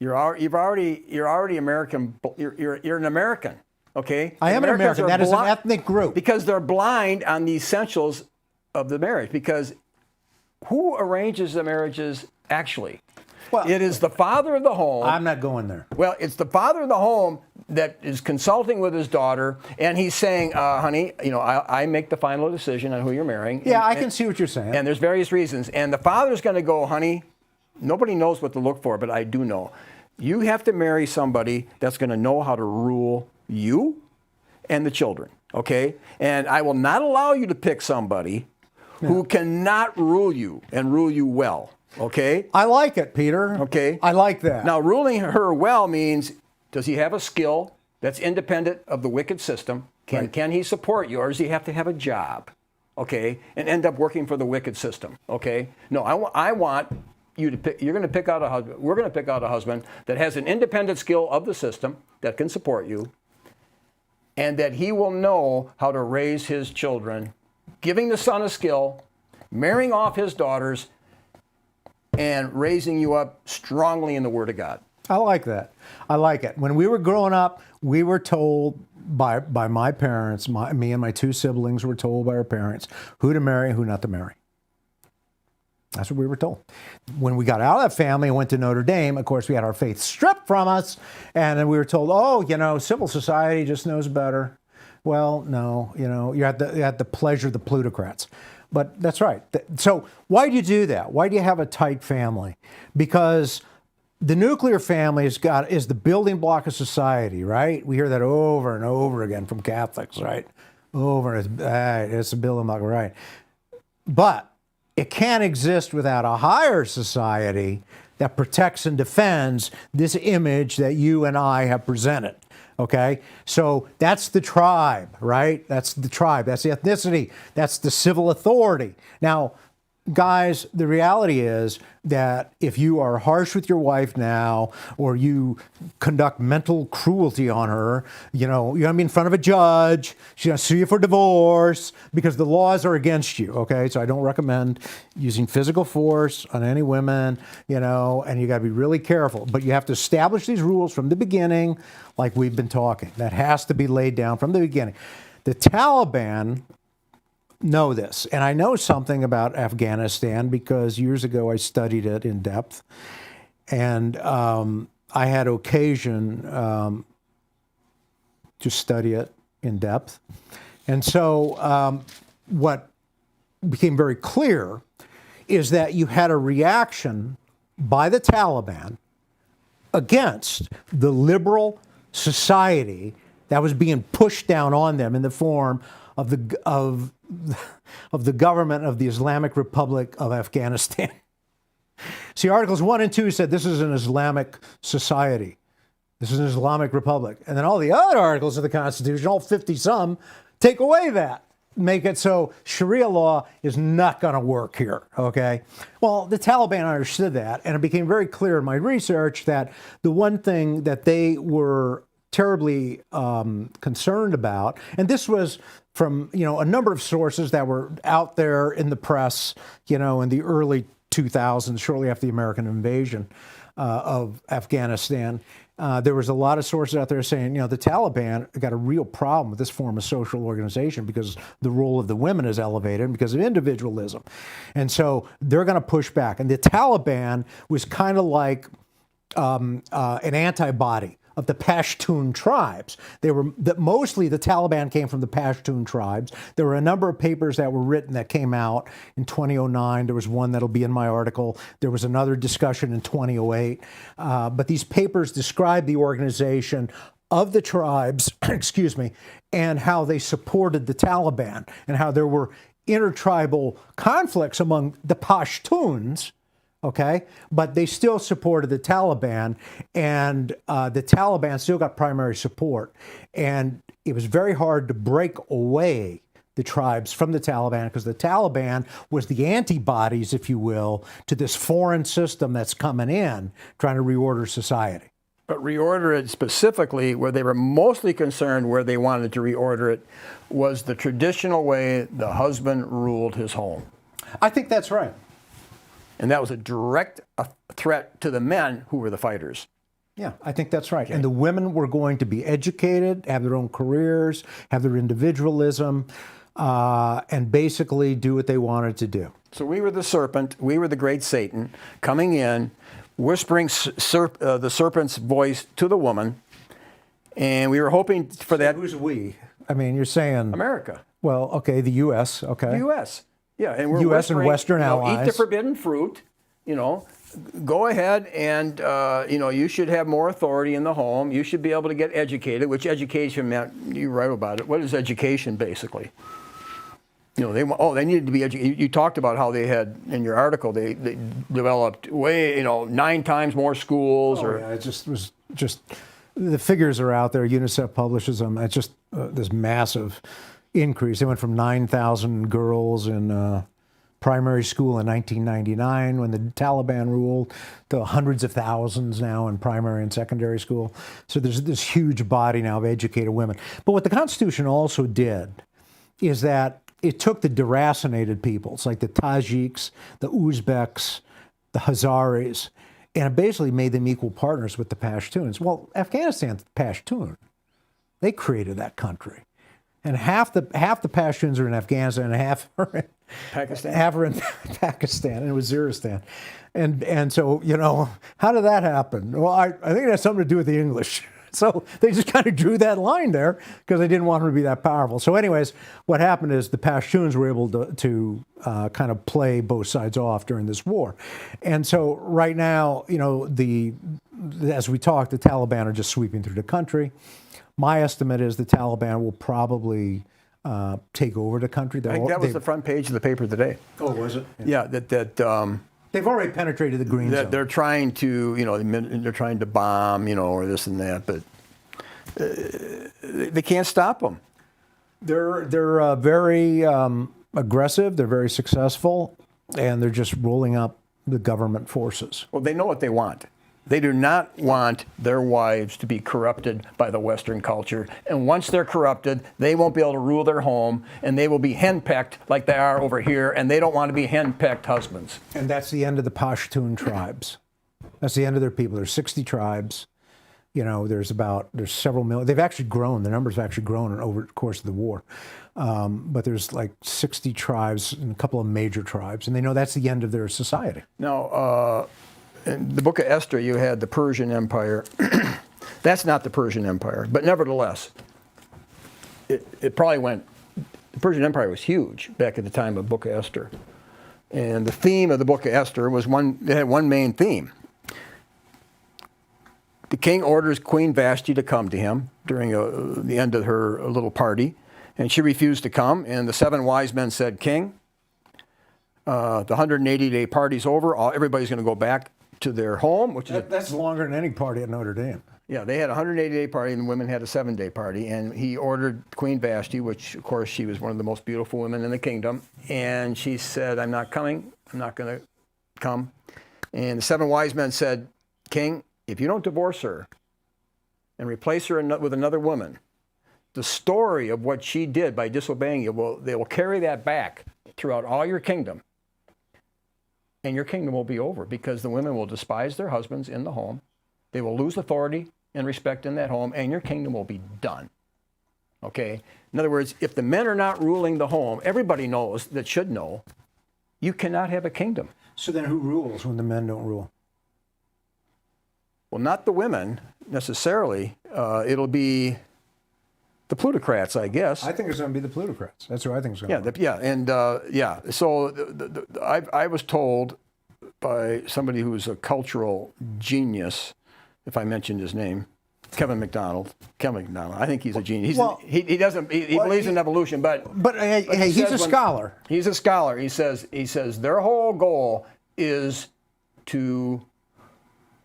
You're already American. You're an American. Okay? I am an Americans American. are That is an ethnic group. Because they're blind on the essentials of the marriage. Because who arranges the marriages actually? Well, it is the father of the home. I'm not going there. Well, it's the father of the home that is consulting with his daughter, and he's saying, honey, I make the final decision on who you're marrying. Yeah, I can see what you're saying. And there's various reasons. And the father's going to go, honey, nobody knows what to look for, but I do know. You have to marry somebody that's going to know how to rule you and the children, okay? And I will not allow you to pick somebody who cannot rule you and rule you well, okay? I like it, Peter. Okay. I like that. Now, ruling her well means, does he have a skill that's independent of the wicked system? Can he support you, or does he have to have a job, okay, and end up working for the wicked system, okay? No, I want you to pick. You're going to pick out a husband. We're going to pick out a husband that has an independent skill of the system that can support you, and that he will know how to raise his children, giving the son a skill, marrying off his daughters, and raising you up strongly in the Word of God. I like that. I like it. When we were growing up, we were told by my parents, me and my two siblings were told by our parents who to marry and who not to marry. That's what we were told. When we got out of that family and went to Notre Dame, of course, we had our faith stripped from us. And then we were told, civil society just knows better. Well, no, you have to pleasure the plutocrats. But that's right. So why do you do that? Why do you have a tight family? Because the nuclear family is the building block of society, right? We hear that over and over again from Catholics, right? It's a building block, right? But it can't exist without a higher society that protects and defends this image that you and I have presented. Okay, so that's the tribe, right? That's the tribe. That's the ethnicity. That's the civil authority. Now, guys, the reality is that if you are harsh with your wife now, or you conduct mental cruelty on her, you're going to be in front of a judge. She's going to sue you for divorce because the laws are against you. Okay, so I don't recommend using physical force on any women, and you got to be really careful. But you have to establish these rules from the beginning, like we've been talking. That has to be laid down from the beginning. The Taliban know this, and I know something about Afghanistan because years ago I studied it in depth, and I had occasion to study it in depth. And so what became very clear is that you had a reaction by the Taliban against the liberal society that was being pushed down on them in the form of the government of the Islamic Republic of Afghanistan. See, Articles 1 and 2 said this is an Islamic society. This is an Islamic Republic. And then all the other articles of the Constitution, all 50-some, take away that. Make it so Sharia law is not going to work here, okay? Well, the Taliban understood that, and it became very clear in my research that the one thing that they were terribly concerned about, and this was from a number of sources that were out there in the press, in the early 2000s, shortly after the American invasion of Afghanistan. There was a lot of sources out there saying, the Taliban got a real problem with this form of social organization because the role of the women is elevated because of individualism. And so they're going to push back. And the Taliban was kind of like an antibody of the Pashtun tribes. Mostly the Taliban came from the Pashtun tribes. There were a number of papers that were written that came out in 2009. There was one that'll be in my article. There was another discussion in 2008. But these papers described the organization of the tribes, excuse me, and how they supported the Taliban and how there were intertribal conflicts among the Pashtuns. Okay, but they still supported the Taliban, and the Taliban still got primary support. And it was very hard to break away the tribes from the Taliban because the Taliban was the antibodies, if you will, to this foreign system that's coming in, trying to reorder society. But reorder it specifically, where they were mostly concerned where they wanted to reorder it, was the traditional way the husband ruled his home. I think that's right. And that was a direct threat to the men who were the fighters. Yeah, I think that's right. And the women were going to be educated, have their own careers, have their individualism, and basically do what they wanted to do. So we were the serpent, we were the great Satan, coming in, whispering the serpent's voice to the woman, and we were hoping for that. Who's we? I mean, you're saying America. Well, okay, the U.S., okay. The U.S. Yeah, and we're U.S. and whispering, Western eat allies. the forbidden fruit, go ahead and, you should have more authority in the home. You should be able to get educated, which education meant, you write about it. What is education, basically? They needed to be educated. You talked about how they had, in your article, they developed 9 times more schools. Yeah, it was just, the figures are out there. UNICEF publishes them. It's just this massive increase. They went from 9,000 girls in primary school in 1999 when the Taliban ruled to hundreds of thousands now in primary and secondary school. So there's this huge body now of educated women. But what the Constitution also did is that it took the deracinated peoples like the Tajiks, the Uzbeks, the Hazaris, and it basically made them equal partners with the Pashtuns. Well, Afghanistan's Pashtun. They created that country. And half the Pashtuns are in Afghanistan and half are in Pakistan. Half are in Pakistan and Waziristan. And so, how did that happen? Well, I think it has something to do with the English. So they just kind of drew that line there because they didn't want them to be that powerful. So anyways, what happened is the Pashtuns were able to kind of play both sides off during this war. And so right now, as we talk, the Taliban are just sweeping through the country. My estimate is the Taliban will probably take over the country. I think that was the front page of the paper today. Oh, was it? Yeah, they've already penetrated the green zone. They're trying to, they're trying to bomb, or this and that, but they can't stop them. They're very aggressive. They're very successful, and they're just rolling up the government forces. Well, they know what they want. They do not want their wives to be corrupted by the Western culture. And once they're corrupted, they won't be able to rule their home, and they will be henpecked like they are over here, and they don't want to be henpecked husbands. And that's the end of the Pashtun tribes. That's the end of their people. There's 60 tribes. There's several million. They've actually grown. The numbers have actually grown over the course of the war. But there's like 60 tribes and a couple of major tribes, and they know that's the end of their society. Now, in the book of Esther, you had the Persian Empire. That's not the Persian Empire, but nevertheless, it probably went. The Persian Empire was huge back at the time of the book of Esther, and the theme of the book of Esther was They had one main theme. The king orders Queen Vashti to come to him during the end of her little party, and she refused to come. And the 7 wise men said, "King, the 180-day party's over. Everybody's going to go back to their home," which is that's longer than any party at Notre Dame. Yeah, they had a 180-day party, and the women had a 7-day party. And he ordered Queen Vashti, which, of course, she was one of the most beautiful women in the kingdom. And she said, "I'm not coming. I'm not going to come." And the 7 wise men said, "King, if you don't divorce her and replace her with another woman, the story of what she did by disobeying you, they will carry that back throughout all your kingdom. And your kingdom will be over because the women will despise their husbands in the home. They will lose authority and respect in that home, and your kingdom will be done." Okay? In other words, if the men are not ruling the home, everybody knows that should know, you cannot have a kingdom. So then who rules when the men don't rule? Well, not the women necessarily. It'll be the plutocrats, I guess. I think it's going to be the plutocrats. That's who I think it's going to be. So I was told by somebody who's a cultural genius, if I mentioned his name, Kevin McDonald. I think he's a genius. He believes in evolution, but he's a scholar. He's a scholar. He says their whole goal is to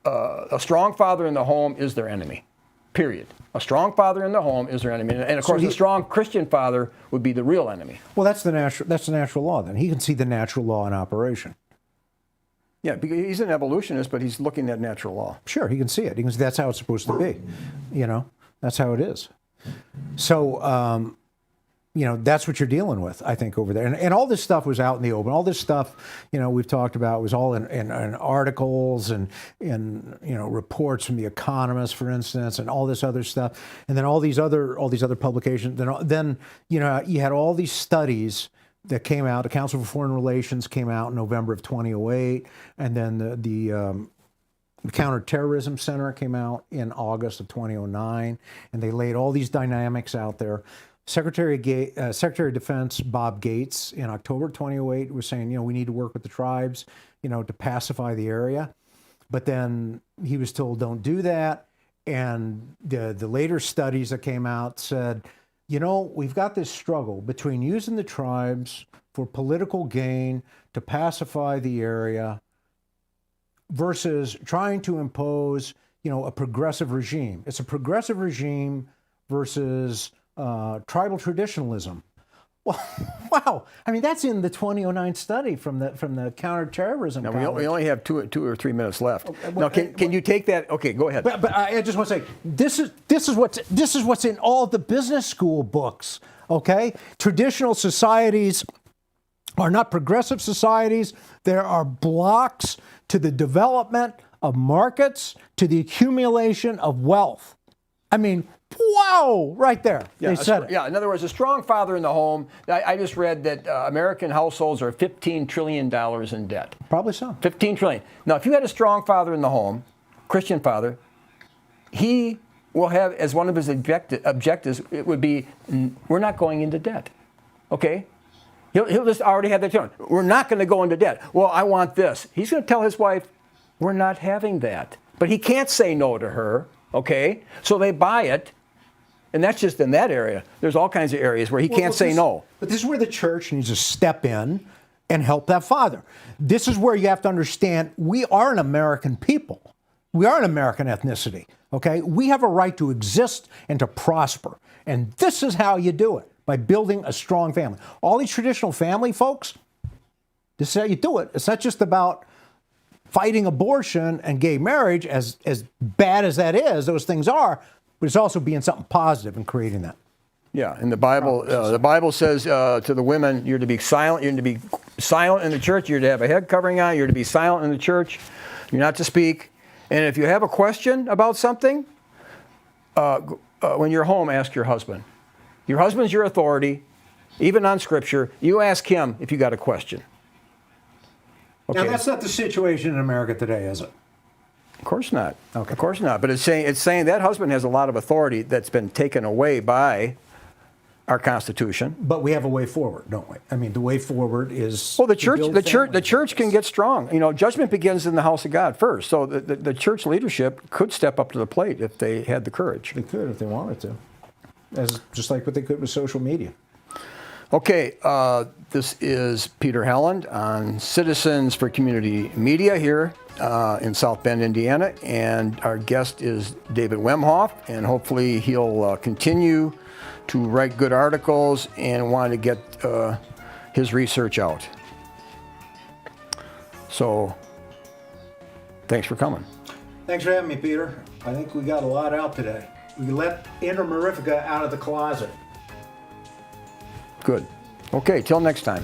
a strong father in the home is their enemy. Period. A strong father in the home is their enemy, and of course, a strong Christian father would be the real enemy. Well, that's the natural law. Then he can see the natural law in operation. Yeah, because he's an evolutionist, but he's looking at natural law. Sure, he can see it. He can see that's how it's supposed to be. That's how it is. So, that's what you're dealing with, I think, over there. And all this stuff was out in the open. All this stuff, we've talked about was all in articles and in reports from The Economist, for instance, and all this other stuff. And then all these other publications. Then you had all these studies that came out. The Council for Foreign Relations came out in November of 2008, and then the Counterterrorism Center came out in August of 2009, and they laid all these dynamics out there. Secretary of Defense Bob Gates in October 2008 was saying, we need to work with the tribes, to pacify the area. But then he was told, don't do that. And the later studies that came out said, we've got this struggle between using the tribes for political gain to pacify the area versus trying to impose, a progressive regime. It's a progressive regime versus tribal traditionalism. Well, wow. I mean, that's in the 2009 study from the Counterterrorism. Now, we only have two or 3 minutes left. Now, can you take that? Okay, go ahead. But I just want to say, this is what's in all the business school books. Okay, traditional societies are not progressive societies. There are blocks to the development of markets, to the accumulation of wealth. I mean, wow, right there. Yeah, they said it. Yeah, in other words, a strong father in the home. I just read that American households are $15 trillion in debt. Probably so. 15 trillion. Now, if you had a strong father in the home, Christian father, he will have, as one of his objectives, it would be, we're not going into debt. Okay? He'll just already have that tone. We're not going to go into debt. Well, I want this. He's going to tell his wife, we're not having that. But he can't say no to her. Okay? So they buy it. And that's just in that area. There's all kinds of areas where he can't say no. But this is where the church needs to step in and help that father. This is where you have to understand we are an American people. We are an American ethnicity. Okay? We have a right to exist and to prosper. And this is how you do it, by building a strong family. All these traditional family folks, this is how you do it. It's not just about fighting abortion and gay marriage, as bad as that is, those things are, but it's also being something positive and creating that. Yeah, and the Bible says to the women, you're to be silent. You're to be silent in the church. You're to have a head covering on. You're to be silent in the church. You're not to speak. And if you have a question about something, when you're home, ask your husband. Your husband's your authority, even on Scripture. You ask him if you got a question. Okay. Now, that's not the situation in America today, is it? Of course not. Okay. Of course not. But it's saying that husband has a lot of authority that's been taken away by our Constitution. But we have a way forward, don't we? I mean, the way forward is the church can get strong. Judgment begins in the house of God first. So the church leadership could step up to the plate if they had the courage. They could if they wanted to, just like what they could with social media. Okay, this is Peter Helland on Citizens for Community Media here in South Bend, Indiana, and our guest is David Wemhoff, and hopefully he'll continue to write good articles and want to get his research out. So, thanks for coming. Thanks for having me, Peter. I think we got a lot out today. We let Inner Mirifica out of the closet. Good. Okay, till next time.